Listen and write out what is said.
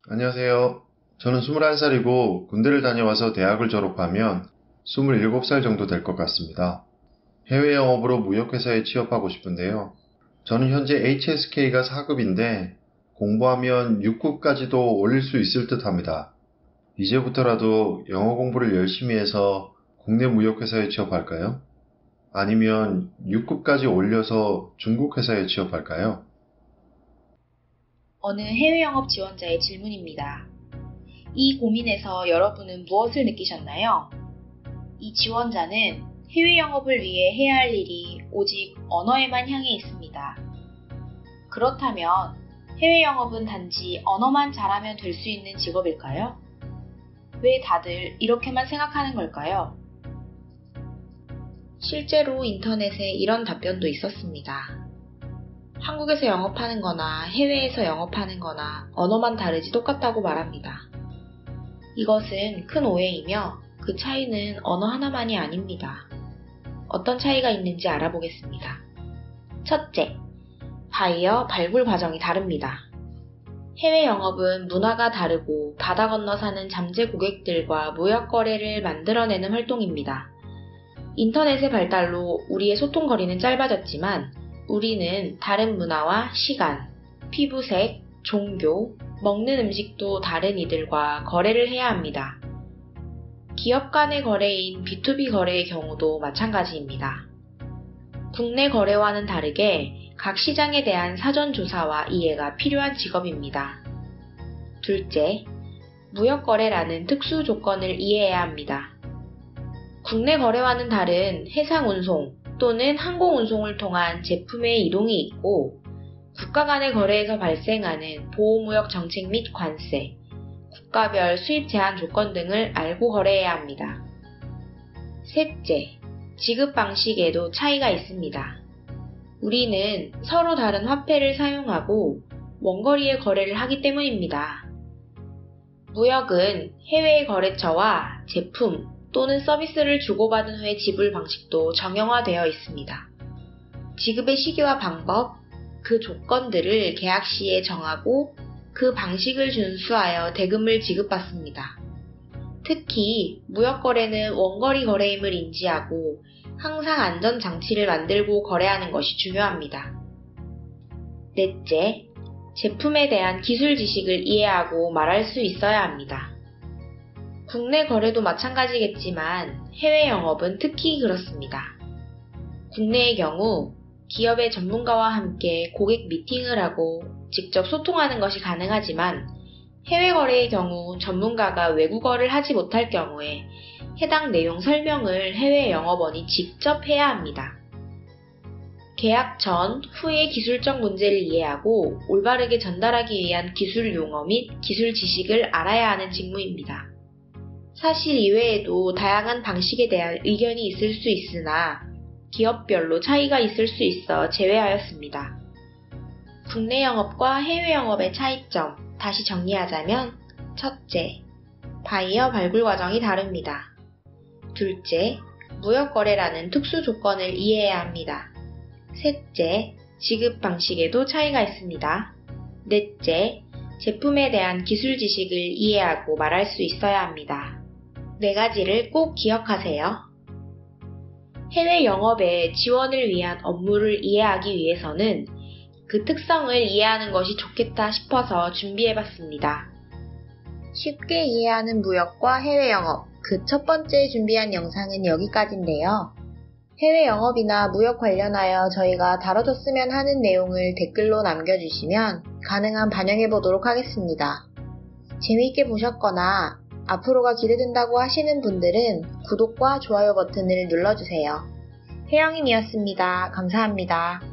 안녕하세요. 저는 21살이고 군대를 다녀와서 대학을 졸업하면 27살 정도 될 것 같습니다. 해외 영업으로 무역회사에 취업하고 싶은데요. 저는 현재 HSK가 4급인데 공부하면 6급까지도 올릴 수 있을 듯 합니다. 이제부터라도 영어 공부를 열심히 해서 국내 무역회사에 취업할까요? 아니면 6급까지 올려서 중국 회사에 취업할까요? 어느 해외 영업 지원자의 질문입니다. 이 고민에서 여러분은 무엇을 느끼셨나요? 이 지원자는 해외 영업을 위해 해야 할 일이 오직 언어에만 향해 있습니다. 그렇다면 해외 영업은 단지 언어만 잘하면 될 수 있는 직업일까요? 왜 다들 이렇게만 생각하는 걸까요? 실제로 인터넷에 이런 답변도 있었습니다. 한국에서 영업하는 거나 해외에서 영업하는 거나 언어만 다르지 똑같다고 말합니다. 이것은 큰 오해이며 그 차이는 언어 하나만이 아닙니다. 어떤 차이가 있는지 알아보겠습니다. 첫째, 바이어 발굴 과정이 다릅니다. 해외 영업은 문화가 다르고 바다 건너 사는 잠재 고객들과 무역 거래를 만들어내는 활동입니다. 인터넷의 발달로 우리의 소통 거리는 짧아졌지만 우리는 다른 문화와 시간, 피부색, 종교, 먹는 음식도 다른 이들과 거래를 해야 합니다. 기업 간의 거래인 B2B 거래의 경우도 마찬가지입니다. 국내 거래와는 다르게 각 시장에 대한 사전 조사와 이해가 필요한 직업입니다. 둘째, 무역 거래라는 특수 조건을 이해해야 합니다. 국내 거래와는 다른 해상 운송 또는 항공 운송을 통한 제품의 이동이 있고 국가 간의 거래에서 발생하는 보호무역 정책 및 관세, 국가별 수입 제한 조건 등을 알고 거래해야 합니다. 셋째, 지급 방식에도 차이가 있습니다. 우리는 서로 다른 화폐를 사용하고 원거리의 거래를 하기 때문입니다. 무역은 해외의 거래처와 제품 또는 서비스를 주고받은 후의 지불 방식도 정형화되어 있습니다. 지급의 시기와 방법, 그 조건들을 계약 시에 정하고 그 방식을 준수하여 대금을 지급받습니다. 특히 무역 거래는 원거리 거래임을 인지하고 항상 안전장치를 만들고 거래하는 것이 중요합니다. 넷째, 제품에 대한 기술 지식을 이해하고 말할 수 있어야 합니다. 국내 거래도 마찬가지겠지만 해외 영업은 특히 그렇습니다. 국내의 경우 기업의 전문가와 함께 고객 미팅을 하고 직접 소통하는 것이 가능하지만 해외 거래의 경우 전문가가 외국어를 하지 못할 경우에 해당 내용 설명을 해외 영업원이 직접 해야 합니다. 계약 전, 후의 기술적 문제를 이해하고 올바르게 전달하기 위한 기술 용어 및 기술 지식을 알아야 하는 직무입니다. 사실 이외에도 다양한 방식에 대한 의견이 있을 수 있으나 기업별로 차이가 있을 수 있어 제외하였습니다. 국내 영업과 해외 영업의 차이점, 다시 정리하자면 첫째, 바이어 발굴 과정이 다릅니다. 둘째, 무역 거래라는 특수 조건을 이해해야 합니다. 셋째, 지급 방식에도 차이가 있습니다. 넷째, 제품에 대한 기술 지식을 이해하고 말할 수 있어야 합니다. 네 가지를 꼭 기억하세요. 해외 영업의 지원을 위한 업무를 이해하기 위해서는 그 특성을 이해하는 것이 좋겠다 싶어서 준비해봤습니다. 쉽게 이해하는 무역과 해외 영업, 그 첫 번째 준비한 영상은 여기까지인데요. 해외 영업이나 무역 관련하여 저희가 다뤄줬으면 하는 내용을 댓글로 남겨주시면 가능한 반영해보도록 하겠습니다. 재미있게 보셨거나 앞으로가 기대된다고 하시는 분들은 구독과 좋아요 버튼을 눌러주세요. 혜영인이었습니다. 감사합니다.